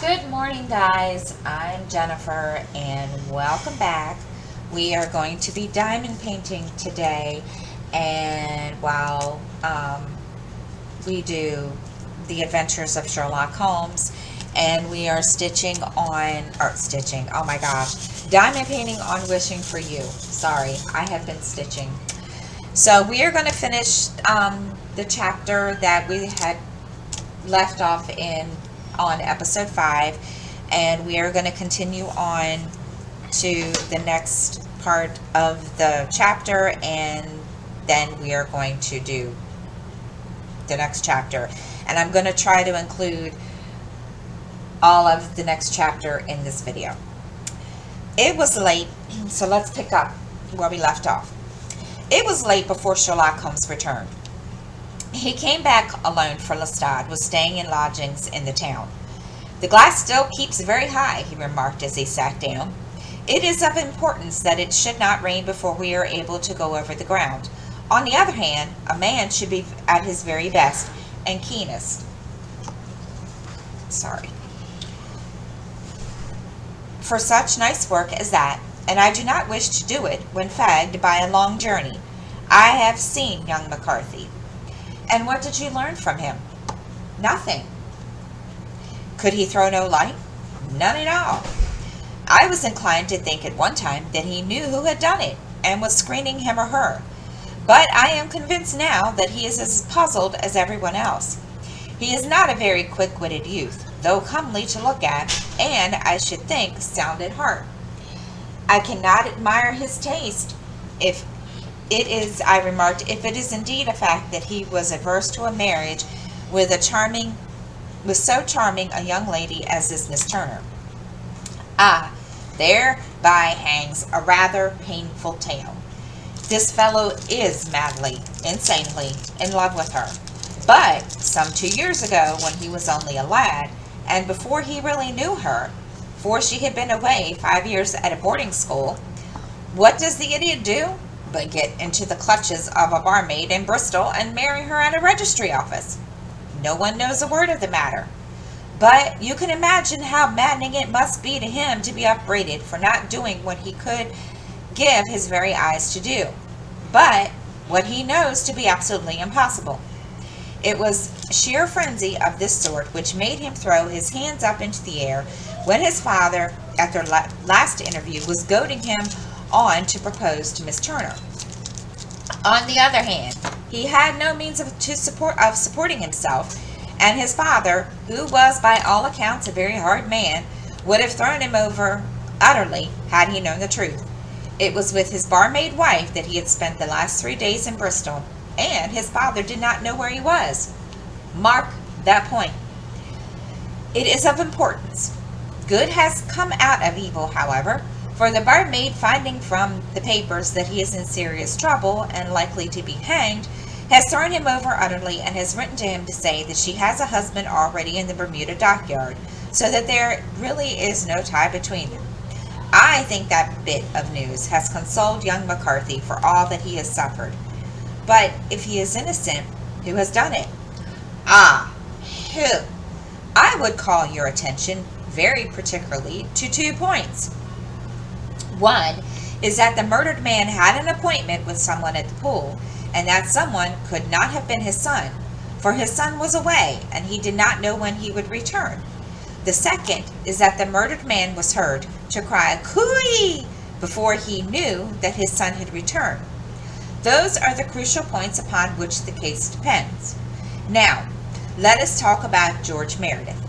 Good morning, guys. I'm Jennifer, and welcome back. We are going to be diamond painting today, and while we do the adventures of Sherlock Holmes, and we are oh my gosh, diamond painting on Wishing for You. Sorry, I have been stitching. So we are going to finish the chapter that we had left off in on episode 5, and we are going to continue on to the next part of the chapter, and then we are going to do the next chapter, and I'm going to try to include all of the next chapter in this video. It was late, so let's pick up where we left off. It was late before Sherlock Holmes returned. He came back alone, for Lestrade was staying in lodgings in the town. "The glass still keeps very high," he remarked as he sat down. "It is of importance that it should not rain before we are able to go over the ground. On the other hand, a man should be at his very best and keenest. For such nice work as that, and I do not wish to do it when fagged by a long journey. I have seen young McCarthy." "And what did you learn from him?" "Nothing." "Could he throw no light?" "None at all. I was inclined to think at one time that he knew who had done it, and was screening him or her. But I am convinced now that he is as puzzled as everyone else. He is not a very quick-witted youth, though comely to look at, and, I should think, sound at heart. I cannot admire his taste, if it is, I remarked, if it is indeed a fact that he was averse to a marriage with so charming a young lady as is Miss Turner. Ah, thereby hangs a rather painful tale. This fellow is madly, insanely in love with her. But some 2 years ago, when he was only a lad, and before he really knew her, for she had been away 5 years at a boarding school, what does the idiot do but get into the clutches of a barmaid in Bristol and marry her at a registry office? No one knows a word of the matter. But you can imagine how maddening it must be to him to be upbraided for not doing what he could give his very eyes to do, but what he knows to be absolutely impossible. It was sheer frenzy of this sort which made him throw his hands up into the air when his father, at their last interview, was goading him on to propose to Miss Turner. On the other hand, he had no means of supporting himself, and his father, who was by all accounts a very hard man, would have thrown him over utterly had he known the truth. It was with his barmaid wife that he had spent the last 3 days in Bristol, and his father did not know where he was. Mark that point. It is of importance. Good has come out of evil, however, for the barmaid, finding from the papers that he is in serious trouble and likely to be hanged, has thrown him over utterly, and has written to him to say that she has a husband already in the Bermuda dockyard, so that there really is no tie between them. I think that bit of news has consoled young McCarthy for all that he has suffered. But if he is innocent, who has done it? Ah, who? I would call your attention very particularly to 2 points. One is that the murdered man had an appointment with someone at the pool, and that someone could not have been his son, for his son was away, and he did not know when he would return. The second is that the murdered man was heard to cry "Cooey" before he knew that his son had returned. Those are the crucial points upon which the case depends. Now, let us talk about George Meredith,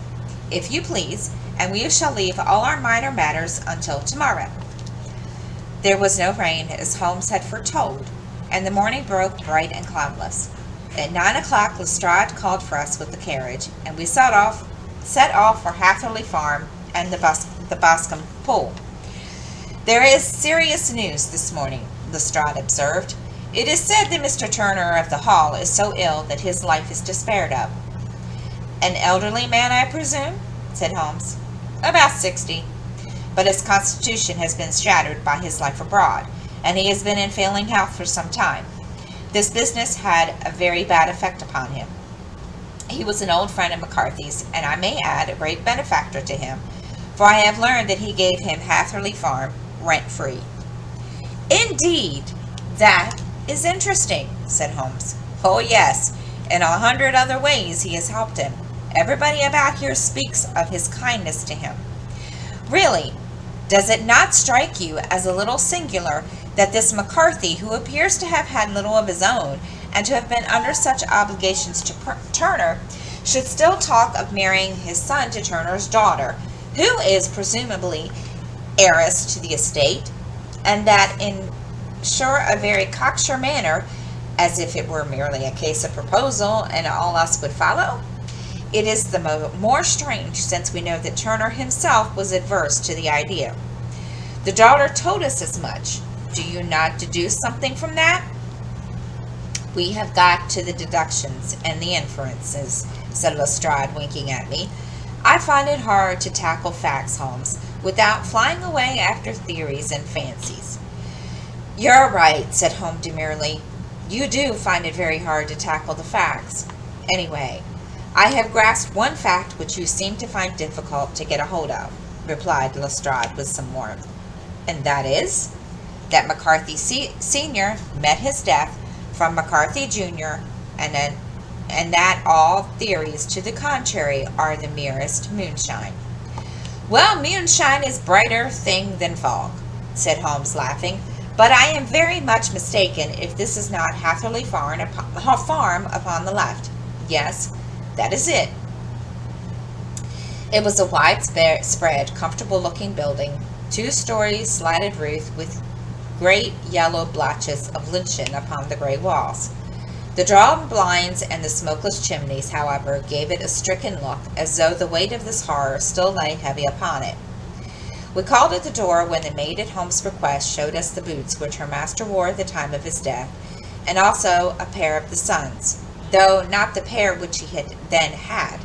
if you please, and we shall leave all our minor matters until tomorrow. There was no rain, as Holmes had foretold, and the morning broke bright and cloudless. At 9 o'clock, Lestrade called for us with the carriage, and we set off for Hatherley Farm and the Boscombe Pool. "There is serious news this morning," Lestrade observed. "It is said that Mr. Turner of the Hall is so ill that his life is despaired of." "An elderly man, I presume?" said Holmes. "About 60. But his constitution has been shattered by his life abroad, and he has been in failing health for some time. This business had a very bad effect upon him. He was an old friend of McCarthy's, and I may add, a great benefactor to him, for I have learned that he gave him Hatherley Farm rent-free. Indeed, that is interesting, said Holmes. Oh, yes, in 100 other ways he has helped him. Everybody about here speaks of his kindness to him. Really, does it not strike you as a little singular that this McCarthy, who appears to have had little of his own, and to have been under such obligations to Turner, should still talk of marrying his son to Turner's daughter, who is presumably heiress to the estate, and that in a very cocksure manner, as if it were merely a case of proposal, and all else would follow? It is the more strange, since we know that Turner himself was adverse to the idea. The daughter told us as much. Do you not deduce something from that? We have got to the deductions and the inferences, said Lestrade, winking at me. I find it hard to tackle facts, Holmes, without flying away after theories and fancies. You're right, said Holmes demurely. You do find it very hard to tackle the facts. Anyway, I have grasped one fact which you seem to find difficult to get a hold of, replied Lestrade with some warmth. And that is? That McCarthy Sr. met his death from McCarthy Jr., and that all theories to the contrary are the merest moonshine. Well, moonshine is brighter thing than fog, said Holmes, laughing, but I am very much mistaken if this is not Hatherley Farm upon the left. Yes, that is it. It was a widespread, comfortable-looking building, 2 stories, slatted roof, with great yellow blotches of lichen upon the gray walls. The drawn blinds and the smokeless chimneys, however, gave it a stricken look, as though the weight of this horror still lay heavy upon it. We called at the door when the maid at Holmes' request showed us the boots which her master wore at the time of his death, and also a pair of the son's, though not the pair which he had then had.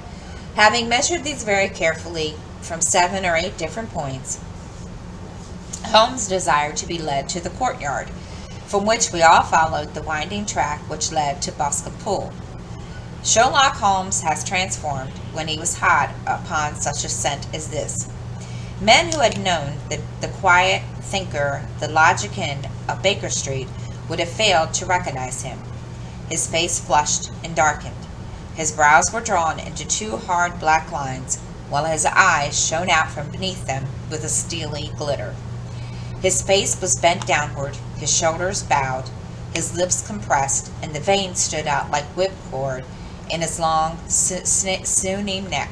Having measured these very carefully from 7 or 8 different points, Holmes desired to be led to the courtyard, from which we all followed the winding track which led to Boscombe Pool. Sherlock Holmes has transformed, when he was hot upon such a scent as this. Men who had known the quiet thinker, the logician of Baker Street, would have failed to recognize him. His face flushed and darkened. His brows were drawn into 2 hard black lines, while his eyes shone out from beneath them with a steely glitter. His face was bent downward, his shoulders bowed, his lips compressed, and the veins stood out like whipcord in his long, sinewy neck.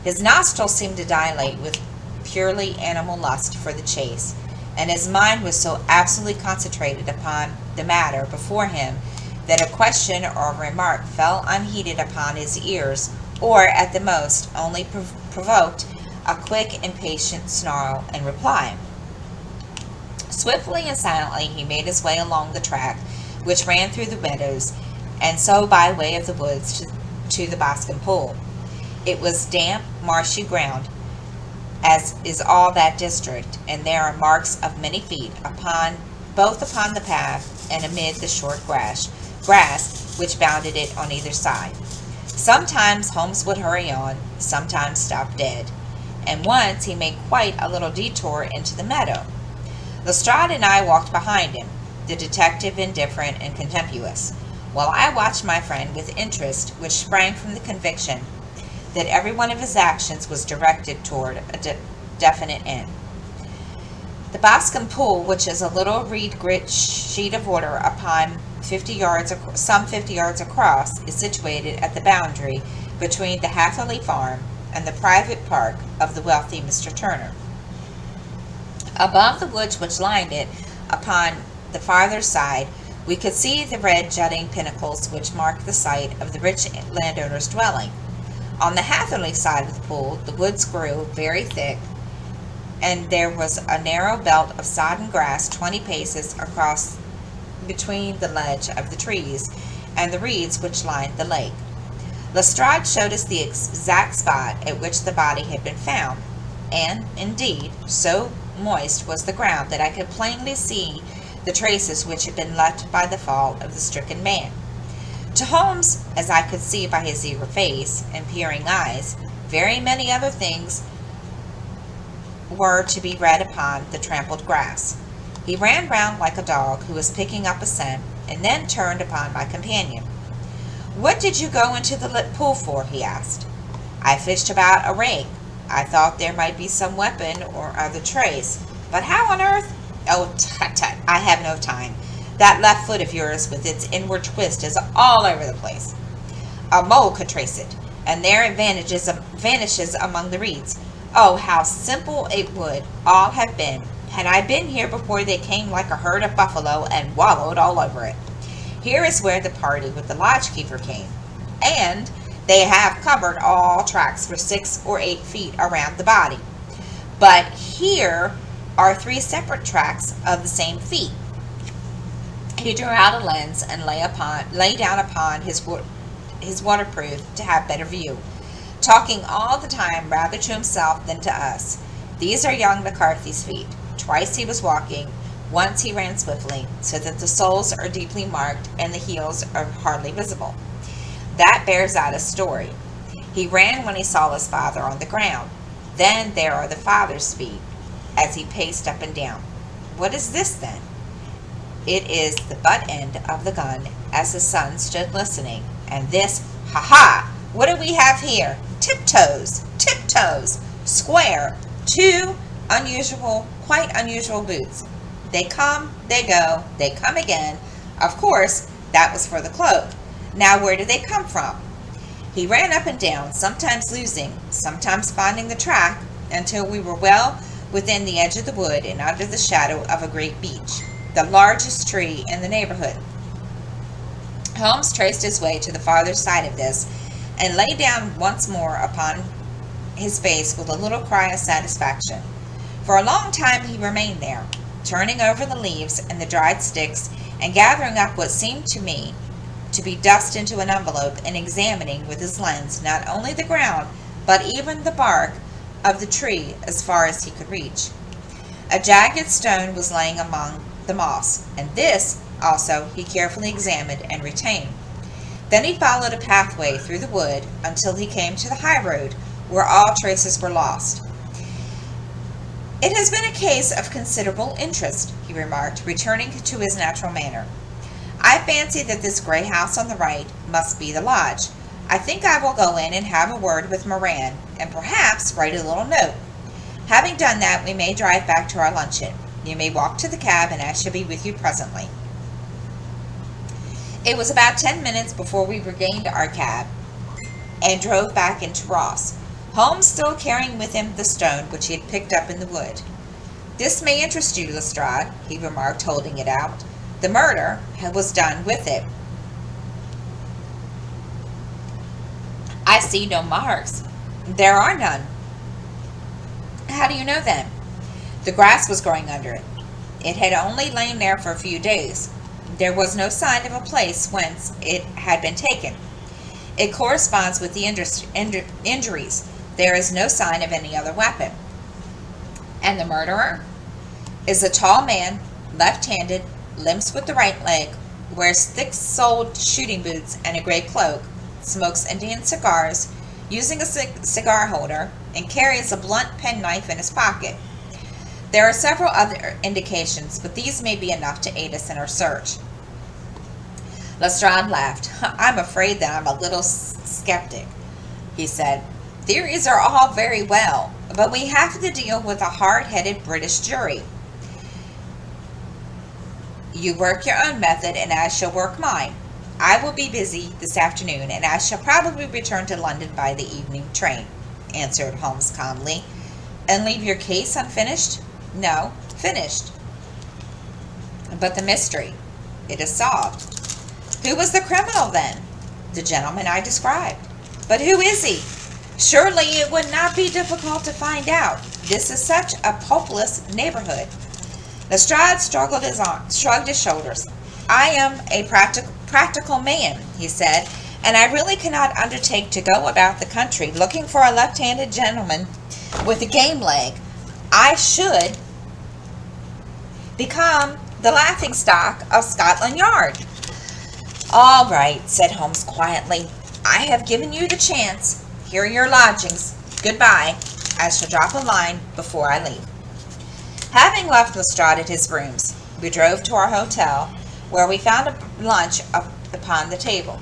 His nostrils seemed to dilate with purely animal lust for the chase, and his mind was so absolutely concentrated upon the matter before him that a question or a remark fell unheeded upon his ears, or at the most only provoked a quick, impatient snarl in reply. Swiftly and silently he made his way along the track which ran through the meadows, and so by way of the woods to the Boscombe Pool. It was damp, marshy ground, as is all that district, and there are marks of many feet both upon the path and amid the short grass which bounded it on either side. Sometimes Holmes would hurry on, sometimes stop dead, and once he made quite a little detour into the meadow. Lestrade and I walked behind him, the detective indifferent and contemptuous, while I watched my friend with interest which sprang from the conviction that every one of his actions was directed toward a definite end. The Boscombe Pool, which is a little reed-grit sheet of water upon some 50 yards across, is situated at the boundary between the Hatherley Farm and the private park of the wealthy Mr. Turner. Above the woods which lined it, upon the farther side, we could see the red jutting pinnacles which marked the site of the rich landowner's dwelling. On the Hatherley side of the pool, the woods grew very thick, and there was a narrow belt of sodden grass 20 paces across between the ledge of the trees and the reeds which lined the lake. Lestrade showed us the exact spot at which the body had been found, and, indeed, so moist was the ground that I could plainly see the traces which had been left by the fall of the stricken man. To Holmes, as I could see by his eager face and peering eyes, very many other things were to be read upon the trampled grass. He ran round like a dog who was picking up a scent, and then turned upon my companion. "What did you go into the pool for?" he asked. "I fished about a rake. I thought there might be some weapon or other trace. But how on earth—" "Oh, tut, tut, I have no time. That left foot of yours with its inward twist is all over the place. A mole could trace it, and there it vanishes among the reeds. Oh, how simple it would all have been had I been here before they came like a herd of buffalo and wallowed all over it. Here is where the party with the lodgekeeper came, and they have covered all tracks for 6 or 8 feet around the body. But here are 3 separate tracks of the same feet." He drew out a lens and lay down upon his waterproof to have better view, talking all the time rather to himself than to us. "These are young McCarthy's feet. Twice he was walking, once he ran swiftly, so that the soles are deeply marked and the heels are hardly visible. That bears out a story. He ran when he saw his father on the ground. Then there are the father's feet, as he paced up and down. What is this, then? It is the butt end of the gun as the son stood listening. And this, ha! What do we have here? Tiptoes, square, 2 quite unusual boots. They come, they go, they come again. Of course, that was for the cloak. Now where did they come from?" He ran up and down, sometimes losing, sometimes finding the track, until we were well within the edge of the wood and under the shadow of a great beech, the largest tree in the neighborhood. Holmes traced his way to the farther side of this, and lay down once more upon his face with a little cry of satisfaction. For a long time he remained there, turning over the leaves and the dried sticks, and gathering up what seemed to me to be dust into an envelope, and examining with his lens not only the ground, but even the bark of the tree as far as he could reach. A jagged stone was lying among the moss, and this also he carefully examined and retained. Then he followed a pathway through the wood until he came to the high road, where all traces were lost. "It has been a case of considerable interest," he remarked, returning to his natural manner. "I fancy that this gray house on the right must be the lodge. I think I will go in and have a word with Moran, and perhaps write a little note. Having done that, we may drive back to our luncheon. You may walk to the cab, and I shall be with you presently." It was about 10 minutes before we regained our cab and drove back into Ross, Holmes still carrying with him the stone which he had picked up in the wood. "This may interest you, Lestrade," he remarked, holding it out. "The murder was done with it. I see no marks." "There are none." "How do you know, then?" "The grass was growing under it. It had only lain there for a few days. There was no sign of a place whence it had been taken. It corresponds with the injuries. There is no sign of any other weapon." "And the murderer?" "Is a tall man, left-handed, limps with the right leg, wears thick-soled shooting boots and a gray cloak, smokes Indian cigars, using a cigar holder, and carries a blunt penknife in his pocket. There are several other indications, but these may be enough to aid us in our search." Lestrade laughed. "I'm afraid that I'm a little skeptic," he said. "Theories are all very well, but we have to deal with a hard-headed British jury. You work your own method, and I shall work mine. I will be busy this afternoon, and I shall probably return to London by the evening train," answered Holmes calmly. "And leave your case unfinished?" "No, finished." "But the mystery?" "It is solved." "Who was the criminal, then?" "The gentleman I described." "But who is he?" "Surely it would not be difficult to find out. This is such a populous neighborhood." Lestrade shrugged his shoulders. "I am a practical man," he said, "and I really cannot undertake to go about the country looking for a left-handed gentleman with a game leg. I should become the laughing stock of Scotland Yard." All right, said Holmes quietly. I have given you the chance. Here are your lodgings. Goodbye. I shall drop a line before I leave. Having left Lestrade at his rooms, we drove to our hotel, where we found a lunch upon the table.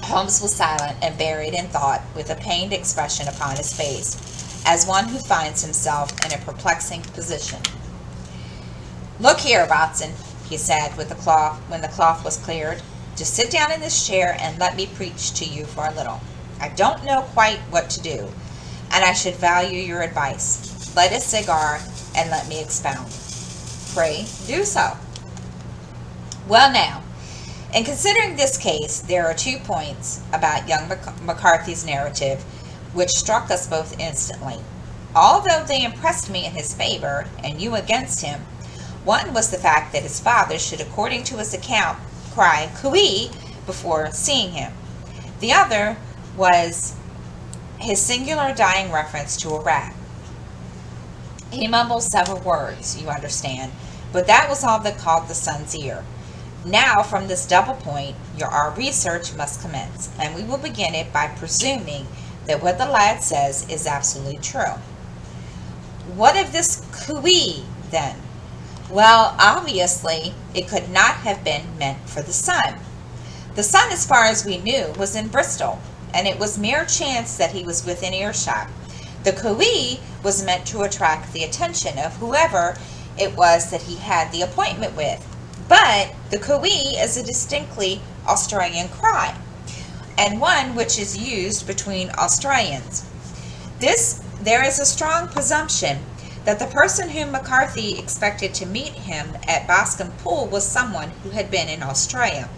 Holmes was silent and buried in thought, with a pained expression upon his face, as one who finds himself in a perplexing position. Look here, Watson, he said when the cloth was cleared. Just sit down in this chair and let me preach to you for a little. I don't know quite what to do, and I should value your advice. Light a cigar and let me expound. Pray do so. Well now, in considering this case, there are 2 points about young McCarthy's narrative which struck us both instantly. Although they impressed me in his favor and you against him, one was the fact that his father should, according to his account, cry "cooey" before seeing him. The other was his singular dying reference to a rat. He mumbled several words, you understand, but that was all that caught the son's ear. Now, from this double point, our research must commence, and we will begin it by presuming that what the lad says is absolutely true. What of this cooey, then? Well, obviously, it could not have been meant for the son. The son, as far as we knew, was in Bristol, and it was mere chance that he was within earshot. The cooey was meant to attract the attention of whoever it was that he had the appointment with. But the cooey is a distinctly Australian cry, and one which is used between Australians. There is a strong presumption that the person whom McCarthy expected to meet him at Boscombe Pool was someone who had been in Australia.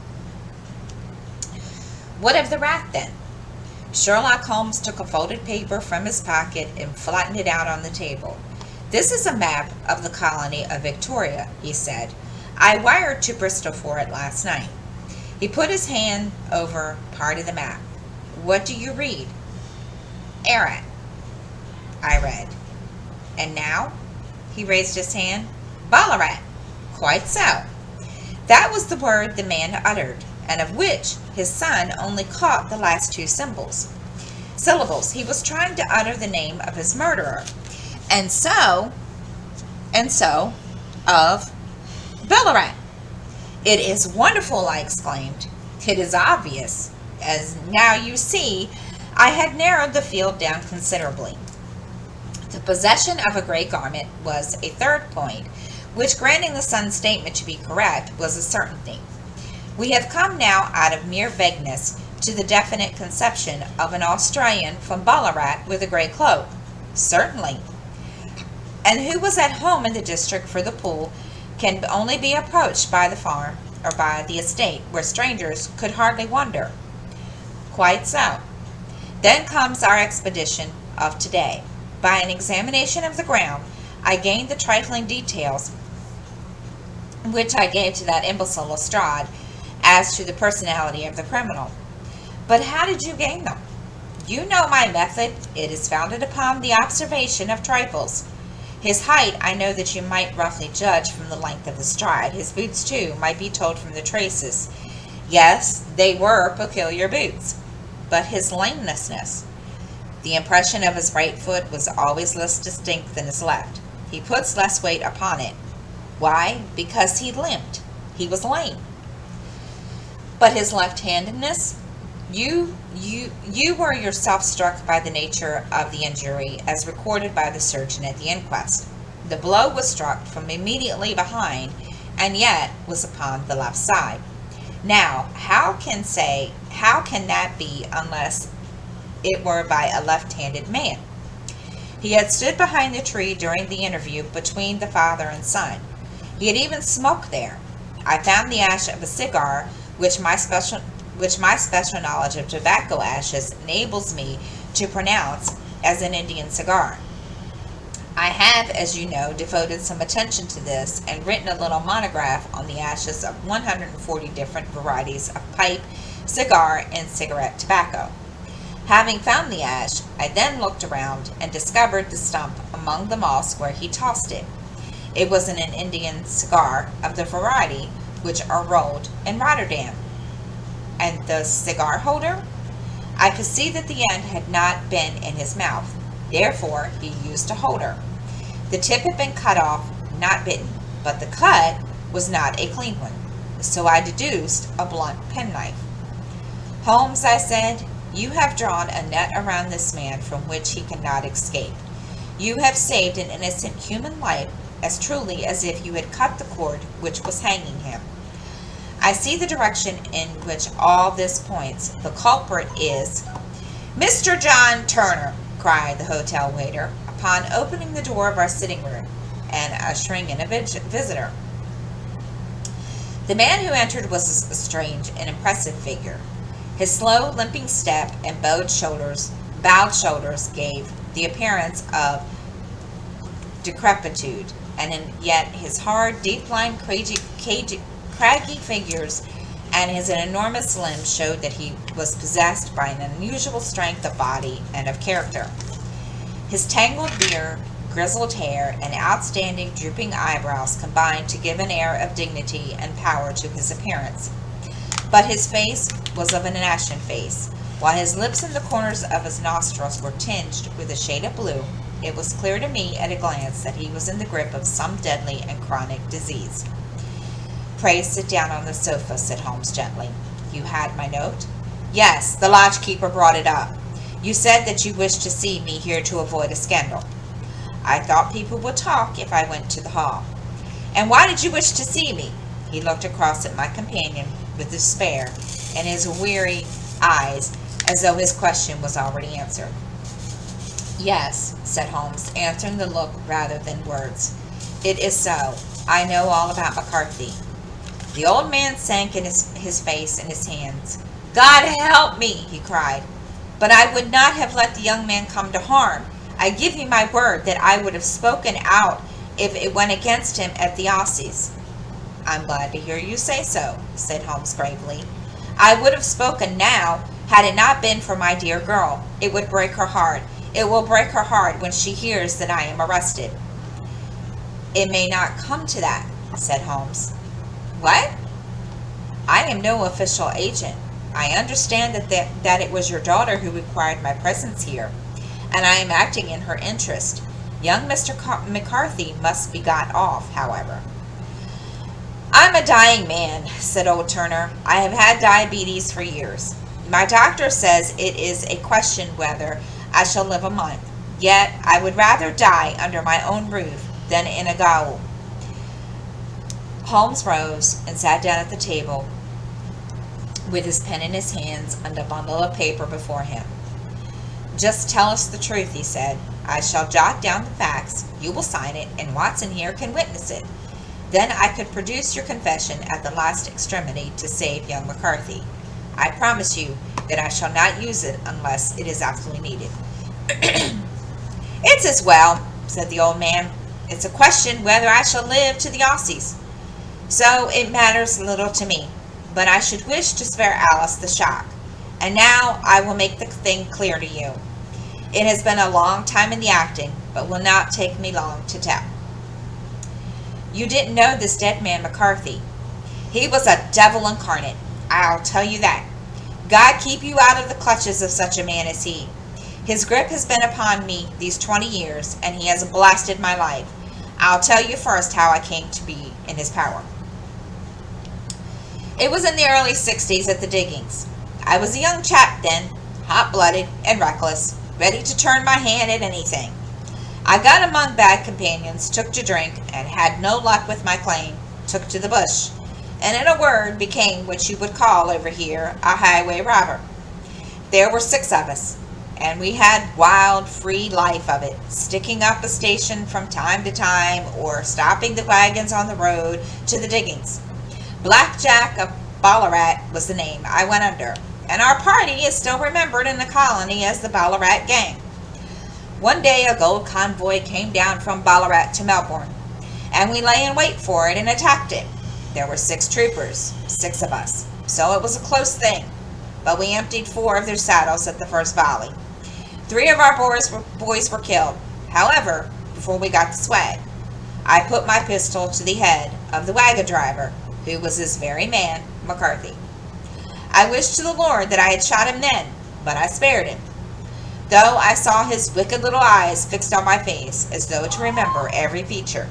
What of the rat, then? Sherlock Holmes took a folded paper from his pocket and flattened it out on the table. This is a map of the colony of Victoria, he said. I wired to Bristol for it last night. He put his hand over part of the map. What do you read? Erat, I read. And now? He raised his hand. Ballarat. Quite so. That was the word the man uttered, and of which his son only caught the last 2 syllables. He was trying to utter the name of his murderer. And so, of Ballarat. It is wonderful, I exclaimed. It is obvious. As now you see, I had narrowed the field down considerably. The possession of a gray garment was a third point, which, granting the son's statement to be correct, was a certainty. We have come now out of mere vagueness to the definite conception of an Australian from Ballarat with a gray cloak. Certainly. And who was at home in the district for the pool can only be approached by the farm or by the estate, where strangers could hardly wonder. Quite so. Then comes our expedition of today. By an examination of the ground, I gained the trifling details which I gave to that imbecile Lestrade as to the personality of the criminal. But how did you gain them? You know my method. It is founded upon the observation of trifles. His height I know that you might roughly judge from the length of the stride. His boots, too, might be told from the traces. Yes, they were peculiar boots. But his lameness. The impression of his right foot was always less distinct than his left. He puts less weight upon it. Why? Because he limped. He was lame. But his left-handedness? You were yourself struck by the nature of the injury as recorded by the surgeon at the inquest. The blow was struck from immediately behind, and yet was upon the left side. Now, how can that be unless it were by a left-handed man? He had stood behind the tree during the interview between the father and son. He had even smoked there. I found the ash of a cigar, which my special knowledge of tobacco ashes enables me to pronounce as an Indian cigar. I have, as you know, devoted some attention to this and written a little monograph on the ashes of 140 different varieties of pipe, cigar, and cigarette tobacco. Having found the ash, I then looked around and discovered the stump among the moss where he tossed it. It was an Indian cigar of the variety which are rolled in Rotterdam. And the cigar holder? I could see that the end had not been in his mouth. Therefore, he used a holder. The tip had been cut off, not bitten, but the cut was not a clean one. So I deduced a blunt penknife. Holmes, I said, you have drawn a net around this man from which he cannot escape. You have saved an innocent human life as truly as if you had cut the cord which was hanging him. I see the direction in which all this points. The culprit is Mr. John Turner, cried the hotel waiter, upon opening the door of our sitting room and ushering in a visitor. The man who entered was a strange and impressive figure. His slow, limping step and bowed shoulders gave the appearance of decrepitude, and yet his hard, deep-lined, craggy figures and his enormous limbs showed that he was possessed by an unusual strength of body and of character. His tangled beard, grizzled hair, and outstanding drooping eyebrows combined to give an air of dignity and power to his appearance. But his face was of an ashen face, while his lips and the corners of his nostrils were tinged with a shade of blue. It was clear to me at a glance that he was in the grip of some deadly and chronic disease. Pray sit down on the sofa, said Holmes gently. You had my note? Yes, the lodge-keeper brought it up. You said that you wished to see me here to avoid a scandal. I thought people would talk if I went to the hall. And why did you wish to see me? He looked across at my companion with despair in his weary eyes, as though his question was already answered. Yes, said Holmes, answering the look rather than words. It is so. I know all about McCarthy. The old man sank in his face in his hands. God help me, he cried. But I would not have let the young man come to harm. I give you my word that I would have spoken out if it went against him at the Aussies. I'm glad to hear you say so, said Holmes gravely. I would have spoken now had it not been for my dear girl. It would break her heart. It will break her heart when she hears that I am arrested. It may not come to that, said Holmes. What? I am no official agent. I understand that it was your daughter who required my presence here, and I am acting in her interest. Young Mr. McCarthy must be got off, however. I'm a dying man, said old Turner. I have had diabetes for years. My doctor says it is a question whether I shall live a month. Yet I would rather die under my own roof than in a gaol. Holmes rose and sat down at the table with his pen in his hands and a bundle of paper before him. Just tell us the truth, he said. I shall jot down the facts, you will sign it, and Watson here can witness it. Then I could produce your confession at the last extremity to save young McCarthy. I promise you that I shall not use it unless it is absolutely needed. It's as well, said the old man. It's a question whether I shall live to the Aussies. So it matters little to me, but I should wish to spare Alice the shock. And now I will make the thing clear to you. It has been a long time in the acting, but will not take me long to tell. You didn't know this dead man McCarthy. He was a devil incarnate, I'll tell you that. God keep you out of the clutches of such a man as he. His grip has been upon me these 20 years, and he has blasted my life. I'll tell you first how I came to be in his power. It was in the early 60s at the diggings. I was a young chap then, hot-blooded and reckless, ready to turn my hand at anything. I got among bad companions, took to drink, and had no luck with my claim, took to the bush, and in a word became what you would call over here a highway robber. There were 6 of us, and we had wild, free life of it, sticking up a station from time to time or stopping the wagons on the road to the diggings. Black Jack of Ballarat was the name I went under, and our party is still remembered in the colony as the Ballarat Gang. One day a gold convoy came down from Ballarat to Melbourne, and we lay in wait for it and attacked it. There were 6 troopers, 6 of us, so it was a close thing, but we emptied 4 of their saddles at the first volley. 3 of our boys were killed. However, before we got the swag, I put my pistol to the head of the wagon driver, who was this very man, McCarthy. I wished to the Lord that I had shot him then, but I spared him, though I saw his wicked little eyes fixed on my face, as though to remember every feature.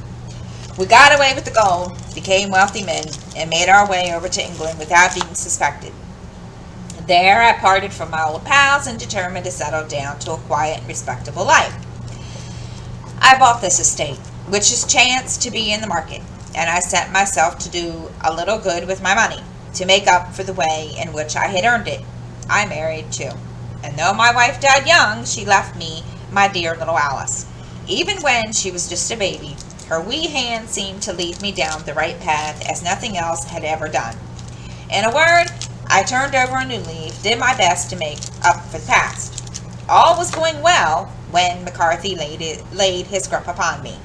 We got away with the gold, became wealthy men, and made our way over to England without being suspected. There I parted from my old pals and determined to settle down to a quiet and respectable life. I bought this estate, which is chanced to be in the market, and I set myself to do a little good with my money, to make up for the way in which I had earned it. I married too, and though my wife died young, she left me my dear little Alice. Even when she was just a baby, her wee hand seemed to lead me down the right path as nothing else had ever done. In a word, I turned over a new leaf, did my best to make up for the past. All was going well when McCarthy laid his grip upon me.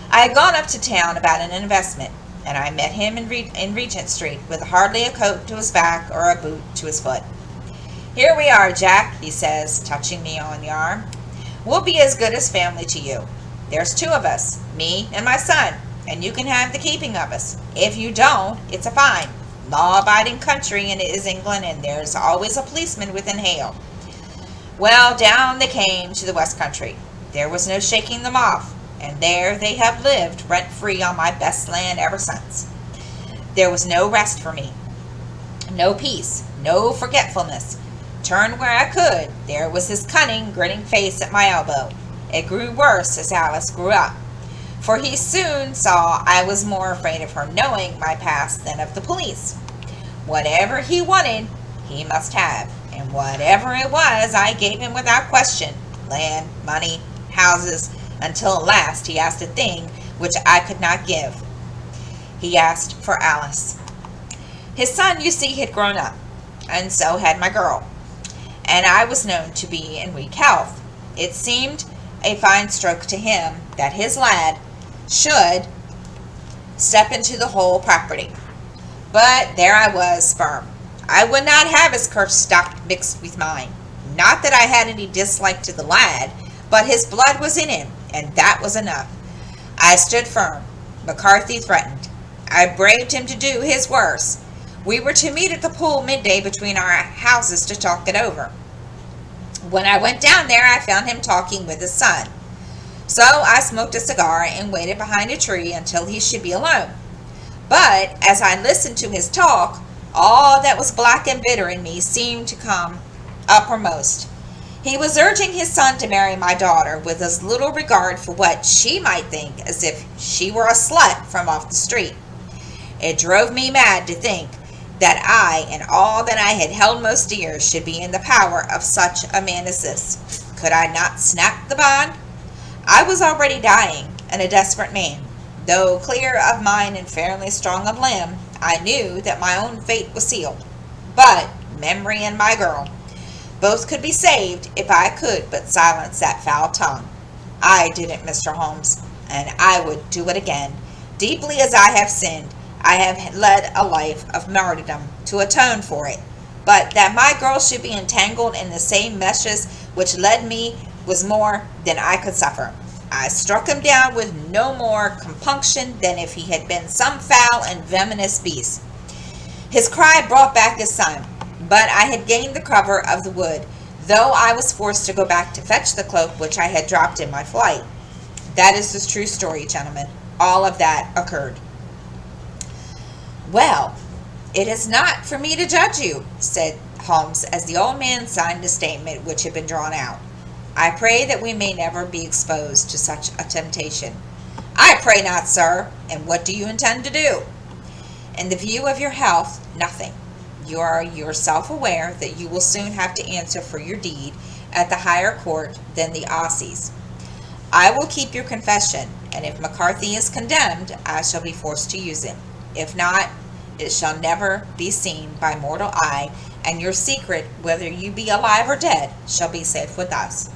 I had gone up to town about an investment, and I met him in Regent Street with hardly a coat to his back or a boot to his foot. "Here we are, Jack," he says, touching me on the arm. "We'll be as good as family to you. There's two of us, me and my son, and you can have the keeping of us. If you don't, it's a fine. Law-abiding country and it is England, and there's always a policeman within hail." Well, down they came to the West Country. There was no shaking them off, and there they have lived rent-free on my best land ever since. There was no rest for me, no peace, no forgetfulness. Turn where I could, there was his cunning, grinning face at my elbow. It grew worse as Alice grew up, for he soon saw I was more afraid of her knowing my past than of the police. Whatever he wanted, he must have, and whatever it was, I gave him without question. Land, money, houses, until at last he asked a thing which I could not give. He asked for Alice. His son, you see, had grown up, and so had my girl, and I was known to be in weak health. It seemed a fine stroke to him that his lad should step into the whole property. But there I was, firm. I would not have his cursed stock mixed with mine. Not that I had any dislike to the lad, but his blood was in him, and that was enough. I stood firm. McCarthy threatened. I braved him to do his worst. We were to meet at the pool midday between our houses to talk it over. When I went down there, I found him talking with his son. So I smoked a cigar and waited behind a tree until he should be alone. But as I listened to his talk, all that was black and bitter in me seemed to come uppermost. He was urging his son to marry my daughter with as little regard for what she might think as if she were a slut from off the street. It drove me mad to think that I and all that I had held most dear should be in the power of such a man as this. Could I not snap the bond? I was already dying, and a desperate man. Though clear of mind and fairly strong of limb, I knew that my own fate was sealed. But memory and my girl, both could be saved if I could but silence that foul tongue. I did it, Mr. Holmes, and I would do it again. Deeply as I have sinned, I have led a life of martyrdom to atone for it. But that my girl should be entangled in the same meshes which led me was more than I could suffer. I struck him down with no more compunction than if he had been some foul and venomous beast. His cry brought back his son, but I had gained the cover of the wood, though I was forced to go back to fetch the cloak which I had dropped in my flight. That is the true story, gentlemen. All of that occurred. "Well, it is not for me to judge you," said Holmes, as the old man signed the statement which had been drawn out. "I pray that we may never be exposed to such a temptation." "I pray not, sir. And what do you intend to do?" "In the view of your health, nothing. You are yourself aware that you will soon have to answer for your deed at the higher court than the Aussies. I will keep your confession, and if McCarthy is condemned, I shall be forced to use him. If not, it shall never be seen by mortal eye, and your secret, whether you be alive or dead, shall be safe with us."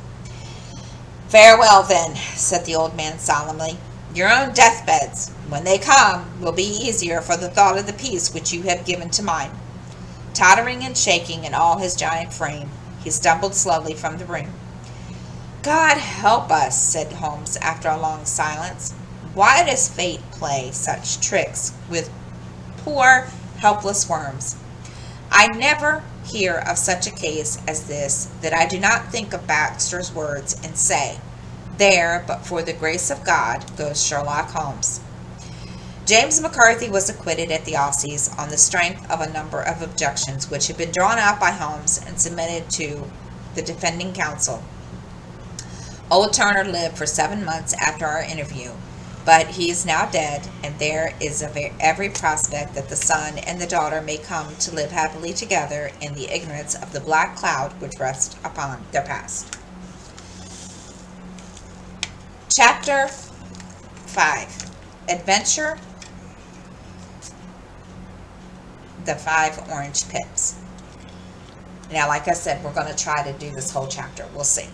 "Farewell, then," said the old man solemnly. "Your own deathbeds, when they come, will be easier for the thought of the peace which you have given to mine." Tottering and shaking in all his giant frame, he stumbled slowly from the room. "God help us," said Holmes after a long silence. "Why does fate play such tricks with poor, helpless worms? I never hear of such a case as this that I do not think of Baxter's words and say, "There, but for the grace of God, goes Sherlock Holmes." James McCarthy was acquitted at the Aussies on the strength of a number of objections which had been drawn out by Holmes and submitted to the defending counsel. Old Turner lived for 7 months after our interview, but he is now dead, and there is every prospect that the son and the daughter may come to live happily together in the ignorance of the black cloud which rests upon their past. Chapter 5. Adventure. The 5 orange pips. Now, like I said, we're going to try to do this whole chapter. We'll see.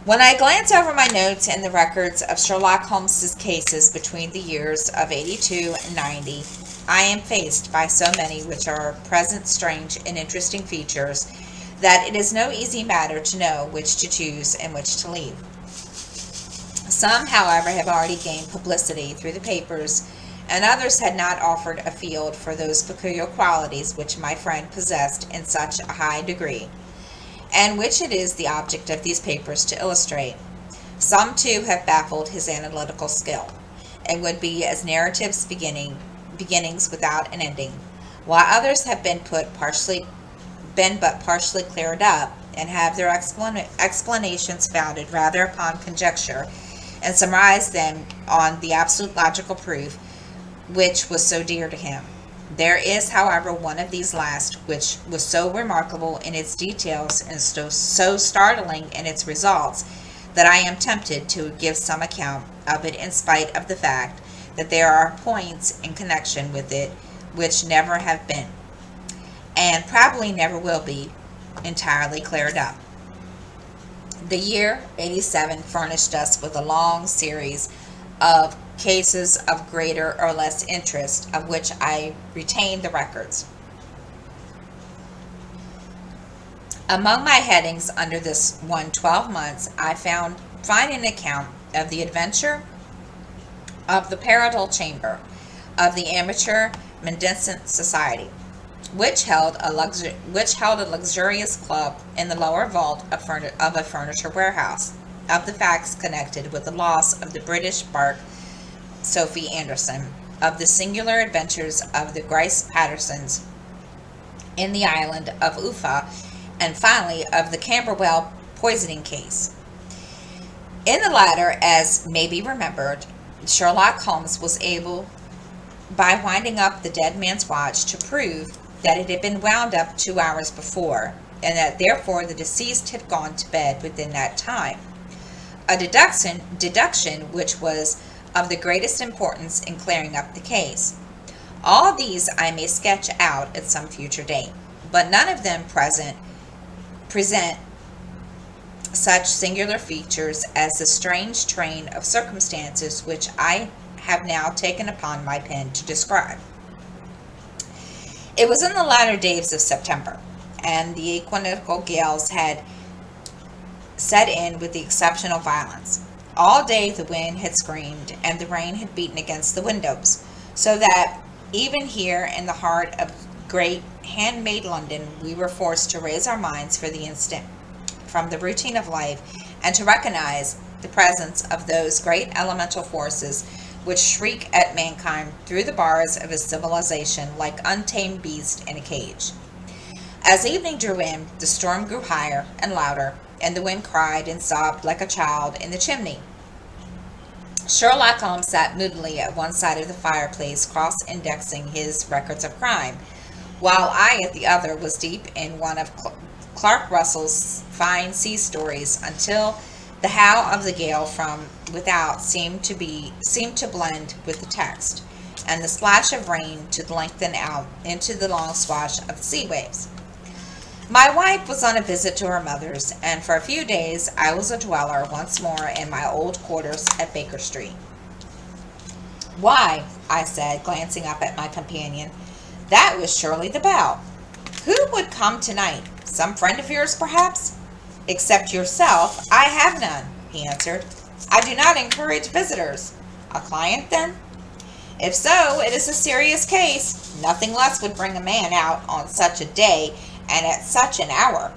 When I glance over my notes and the records of Sherlock Holmes's cases between the years of 82 and 90, I am faced by so many which are present strange and interesting features that it is no easy matter to know which to choose and which to leave. Some, however, have already gained publicity through the papers, and others had not offered a field for those peculiar qualities which my friend possessed in such a high degree, and which it is the object of these papers to illustrate. Some, too, have baffled his analytical skill, and would be as narratives beginnings without an ending, while others have been but partially cleared up, and have their explanations founded rather upon conjecture, and summarize them on the absolute logical proof which was so dear to him. There is, however, one of these last which was so remarkable in its details and so startling in its results that I am tempted to give some account of it, in spite of the fact that there are points in connection with it which never have been, and probably never will be, entirely cleared up. The year 87 furnished us with a long series of cases of greater or less interest, of which I retain the records. Among my headings under this one 12 months, I find an account of the adventure of the Paradol Chamber of the Amateur Mendicant Society, which held a luxurious club in the lower vault of a furniture warehouse, of the facts connected with the loss of the British bark Sophie Anderson, of the singular adventures of the Grice Pattersons in the island of Uffa, and finally of the Camberwell poisoning case. In the latter, as may be remembered, Sherlock Holmes was able, by winding up the dead man's watch, to prove that it had been wound up 2 hours before, and that therefore the deceased had gone to bed within that time. A deduction which was of the greatest importance in clearing up the case. All these I may sketch out at some future date, but none of them present such singular features as the strange train of circumstances which I have now taken upon my pen to describe. It was in the latter days of September, and the equinoctial gales had set in with exceptional violence. All day the wind had screamed, and the rain had beaten against the windows, so that even here in the heart of great handmade London we were forced to raise our minds for the instant from the routine of life, and to recognize the presence of those great elemental forces which shriek at mankind through the bars of his civilization like untamed beasts in a cage. As evening drew in, the storm grew higher and louder, and the wind cried and sobbed like a child in the chimney. Sherlock Holmes sat moodily at one side of the fireplace, cross-indexing his records of crime, while I at the other was deep in one of Clark Russell's fine sea stories, until the howl of the gale from without seemed to blend with the text, and the splash of rain to lengthen out into the long swash of the sea waves. My wife was on a visit to her mother's, and for a few days I was a dweller once more in my old quarters at Baker Street. "Why," I said, glancing up at my companion, "that was surely the bell. Who would come tonight? Some friend of yours, perhaps?" "Except yourself, I have none," he answered. "I do not encourage visitors." "A client, then?" If so, it is a serious case. Nothing less would bring a man out on such a day and at such an hour.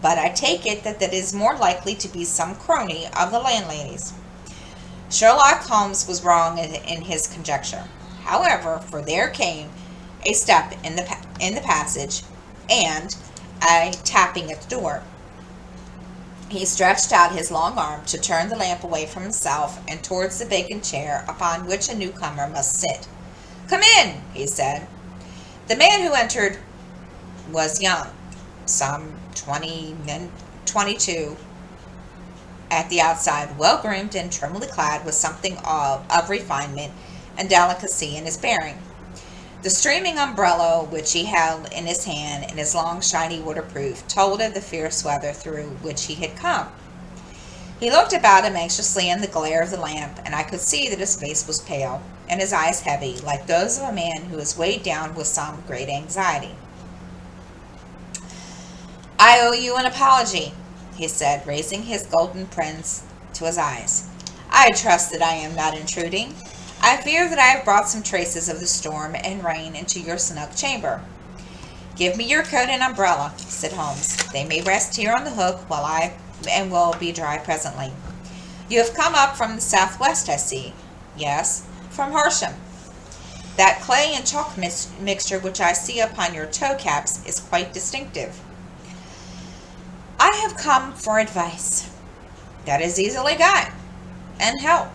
But I take it that is more likely to be some crony of the landlady's. Sherlock Holmes was wrong in his conjecture. However, for there came a step in the passage and a tapping at the door. He stretched out his long arm to turn the lamp away from himself and towards the vacant chair upon which a newcomer must sit. "Come in," he said. The man who entered was young, some 22 at the outside, well-groomed and trimly clad with something of refinement and delicacy in his bearing. The streaming umbrella which he held in his hand and his long shiny waterproof told of the fierce weather through which he had come. He looked about him anxiously in the glare of the lamp, and I could see that his face was pale and his eyes heavy, like those of a man who is weighed down with some great anxiety. "I owe you an apology," he said, raising his golden prints to his eyes. "I trust that I am not intruding. I fear that I have brought some traces of the storm and rain into your snug chamber." "Give me your coat and umbrella," said Holmes. "They may rest here on the hook and will be dry presently. You have come up from the southwest, I see." "Yes, from Horsham. That clay and chalk mixture which I see upon your toe caps is quite distinctive." "I have come for advice." "That is easily got." "And help."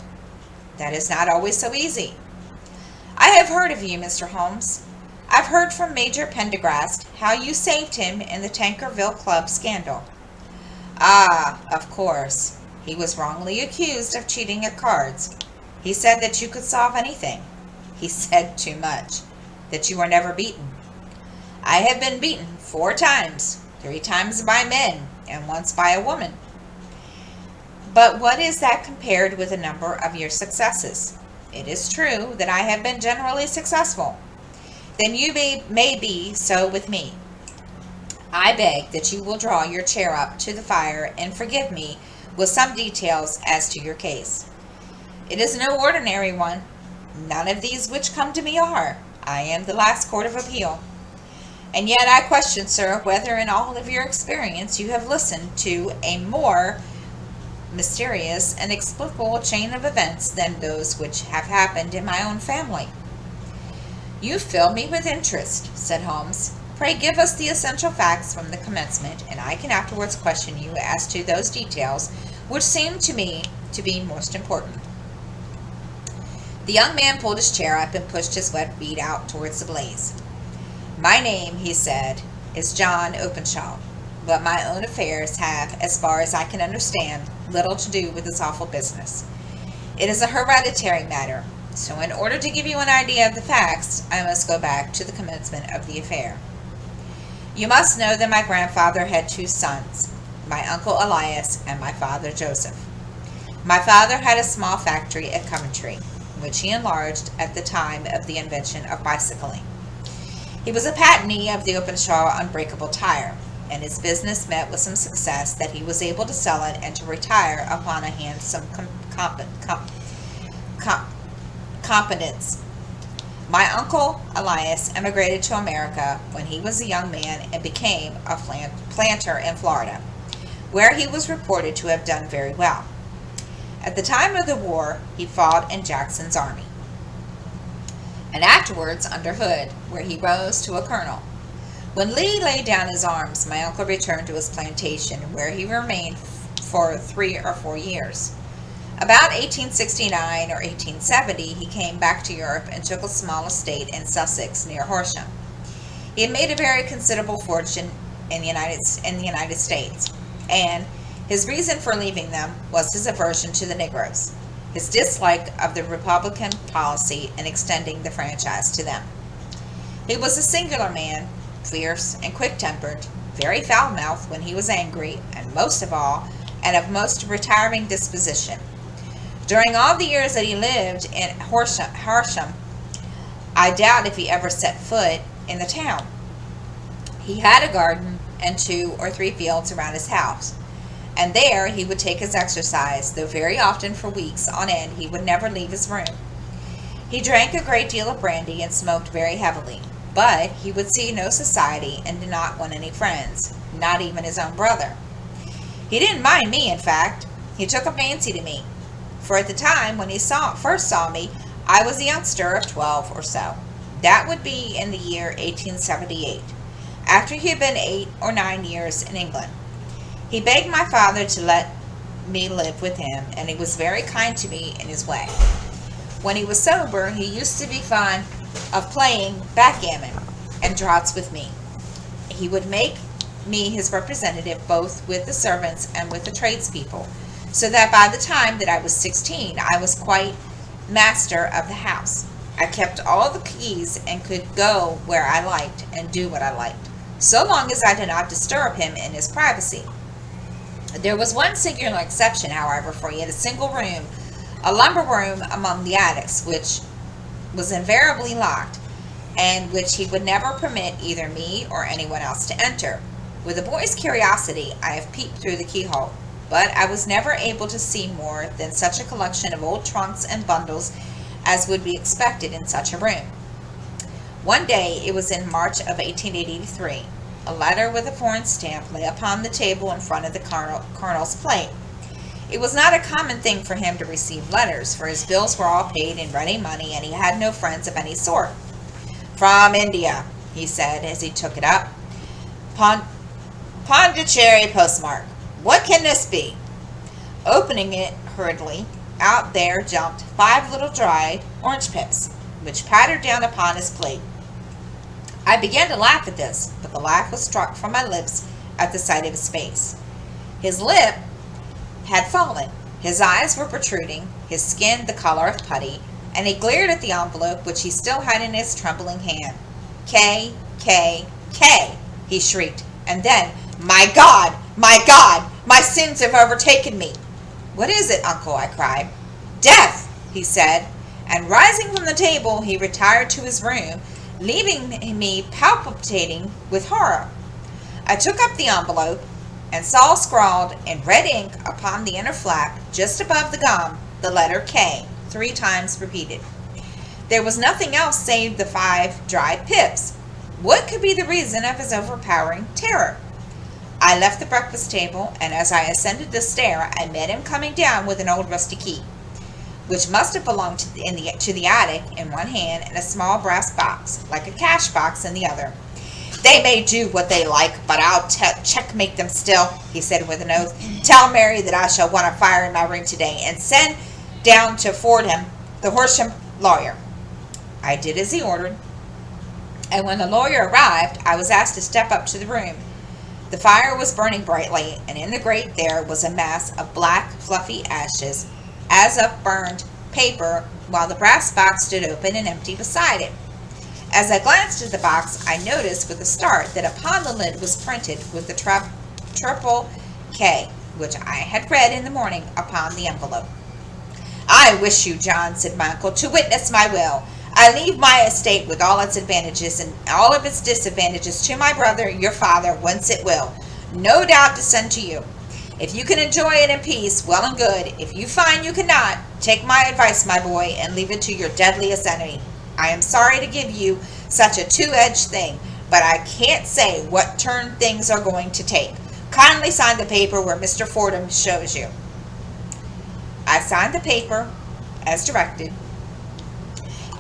"That is not always so easy." "I have heard of you, Mr. Holmes. I've heard from Major Pendergast how you saved him in the Tankerville Club scandal." "Ah, of course. He was wrongly accused of cheating at cards. He said that you could solve anything. He said too much, that you were never beaten." "I have been beaten 4 times, 3 times by men, and once by a woman." "But what is that compared with the number of your successes? It is true that I have been generally successful. Then you may be so with me. I beg that you will draw your chair up to the fire and forgive me with some details as to your case. It is no ordinary one. None of these which come to me are. I am the last court of appeal. And yet I question, sir, whether in all of your experience you have listened to a more mysterious and inexplicable chain of events than those which have happened in my own family." "You fill me with interest," said Holmes. "Pray give us the essential facts from the commencement, and I can afterwards question you as to those details which seem to me to be most important." The young man pulled his chair up and pushed his wet feet out towards the blaze. "My name," he said, "is John Openshaw, but my own affairs have, as far as I can understand, little to do with this awful business. It is a hereditary matter, so in order to give you an idea of the facts, I must go back to the commencement of the affair. You must know that my grandfather had 2 sons, my uncle Elias and my father Joseph. My father had a small factory at Coventry, which he enlarged at the time of the invention of bicycling. He was a patentee of the Openshaw unbreakable tire, and his business met with some success that he was able to sell it and to retire upon a handsome competence. My uncle Elias emigrated to America when he was a young man and became a planter in Florida, where he was reported to have done very well. At the time of the war, he fought in Jackson's army, and afterwards under Hood, where he rose to a colonel. When Lee laid down his arms, my uncle returned to his plantation, where he remained for 3 or 4 years. About 1869 or 1870, he came back to Europe and took a small estate in Sussex near Horsham. He had made a very considerable fortune in the United States, and his reason for leaving them was his aversion to the Negroes, his dislike of the Republican policy in extending the franchise to them. He was a singular man, fierce and quick-tempered, very foul-mouthed when he was angry, and most of all, and of most retiring disposition. During all the years that he lived in Horsham, I doubt if he ever set foot in the town. He had a garden and 2 or 3 fields around his house, and there he would take his exercise, though very often for weeks on end he would never leave his room. He drank a great deal of brandy and smoked very heavily, but he would see no society and did not want any friends, not even his own brother. He didn't mind me, in fact. He took a fancy to me, for at the time when he first saw me, I was a youngster of 12 or so. That would be in the year 1878, after he had been 8 or 9 years in England. He begged my father to let me live with him, and he was very kind to me in his way. When he was sober, he used to be fond of playing backgammon and draughts with me. He would make me his representative both with the servants and with the tradespeople, so that by the time that I was 16, I was quite master of the house. I kept all the keys and could go where I liked and do what I liked, so long as I did not disturb him in his privacy. There was one singular exception, however, for he had a single room, a lumber room among the attics, which was invariably locked, and which he would never permit either me or anyone else to enter. With a boy's curiosity, I have peeped through the keyhole, but I was never able to see more than such a collection of old trunks and bundles as would be expected in such a room. One day, it was in March of 1883, a letter with a foreign stamp lay upon the table in front of the colonel's plate. It was not a common thing for him to receive letters, for his bills were all paid in ready money, and he had no friends of any sort. "From India," he said as he took it up. "Pondicherry postmark. What can this be?" Opening it hurriedly, out there jumped 5 little dried orange pips, which pattered down upon his plate. I began to laugh at this, but the laugh was struck from my lips at the sight of his face. His lip had fallen, his eyes were protruding, his skin the color of putty, and he glared at the envelope which he still had in his trembling hand. "K, K, K," he shrieked, and then, "My God, my sins have overtaken me." "What is it, uncle?" I cried. "Death," he said, and rising from the table, he retired to his room, leaving me palpitating with horror. I took up the envelope and saw scrawled in red ink upon the inner flap, just above the gum, the letter K, 3 times repeated. There was nothing else save the 5 dried pips. What could be the reason of his overpowering terror? I left the breakfast table, and as I ascended the stair, I met him coming down with an old rusty key, which must have belonged to the attic in one hand, and a small brass box, like a cash box, in the other. "They may do what they like, but I'll checkmate them still," he said with an oath. "Tell Mary that I shall want a fire in my room today, and send down to Fordham the Horsham lawyer." I did as he ordered, and when the lawyer arrived, I was asked to step up to the room. The fire was burning brightly, and in the grate there was a mass of black, fluffy ashes, as of burned paper, while the brass box stood open and empty beside it. As I glanced at the box, I noticed with a start that upon the lid was printed with the triple K, which I had read in the morning upon the envelope. "I wish you, John," said my uncle, "to witness my will. I leave my estate with all its advantages and all of its disadvantages to my brother, your father, whence it will, no doubt, descend to you. If you can enjoy it in peace, well and good. If you find you cannot, take my advice, my boy, and leave it to your deadliest enemy. I am sorry to give you such a two-edged thing, but I can't say what turn things are going to take. Kindly sign the paper where Mr. Fordham shows you." I signed the paper as directed,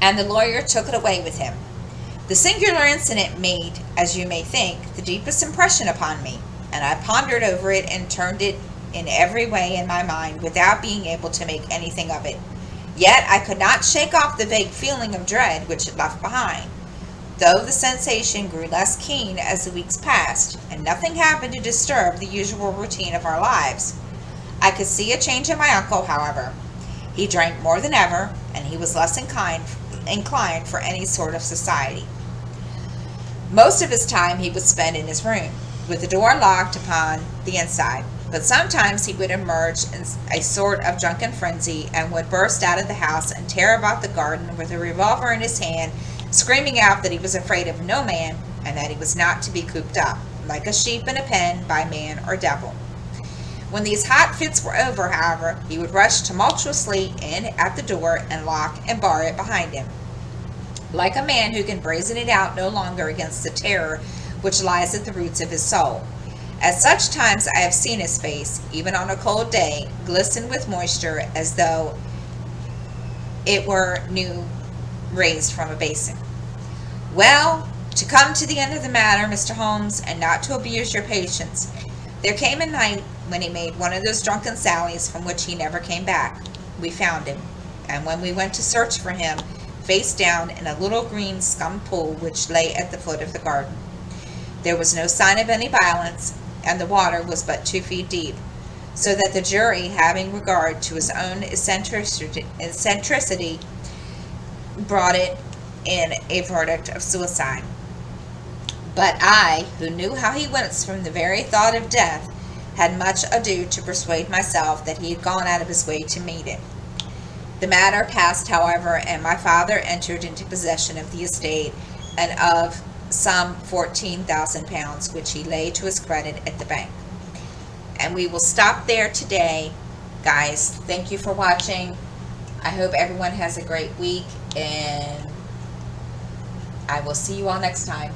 and the lawyer took it away with him. The singular incident made, as you may think, the deepest impression upon me, and I pondered over it and turned it in every way in my mind without being able to make anything of it. Yet I could not shake off the vague feeling of dread which it left behind, though the sensation grew less keen as the weeks passed, and nothing happened to disturb the usual routine of our lives. I could see a change in my uncle, however. He drank more than ever, and he was less inclined for any sort of society. Most of his time he would spend in his room, with the door locked upon the inside, but sometimes he would emerge in a sort of drunken frenzy and would burst out of the house and tear about the garden with a revolver in his hand, screaming out that he was afraid of no man and that he was not to be cooped up, like a sheep in a pen, by man or devil. When these hot fits were over, however, he would rush tumultuously in at the door and lock and bar it behind him, like a man who can brazen it out no longer against the terror which lies at the roots of his soul. At such times I have seen his face, even on a cold day, glisten with moisture as though it were new raised from a basin. Well, to come to the end of the matter, Mr. Holmes, and not to abuse your patience, there came a night when he made one of those drunken sallies from which he never came back. We found him, and when we went to search for him, face down in a little green scum pool which lay at the foot of the garden. There was no sign of any violence, and the water was but 2 feet deep, so that the jury, having regard to his own eccentricity, brought it in a verdict of suicide. But I, who knew how he winced from the very thought of death, had much ado to persuade myself that he had gone out of his way to meet it. The matter passed, however, and my father entered into possession of the estate and of some £14,000, which he laid to his credit at the bank. And we will stop there today, guys. Thank you for watching. I hope everyone has a great week, and I will see you all next time.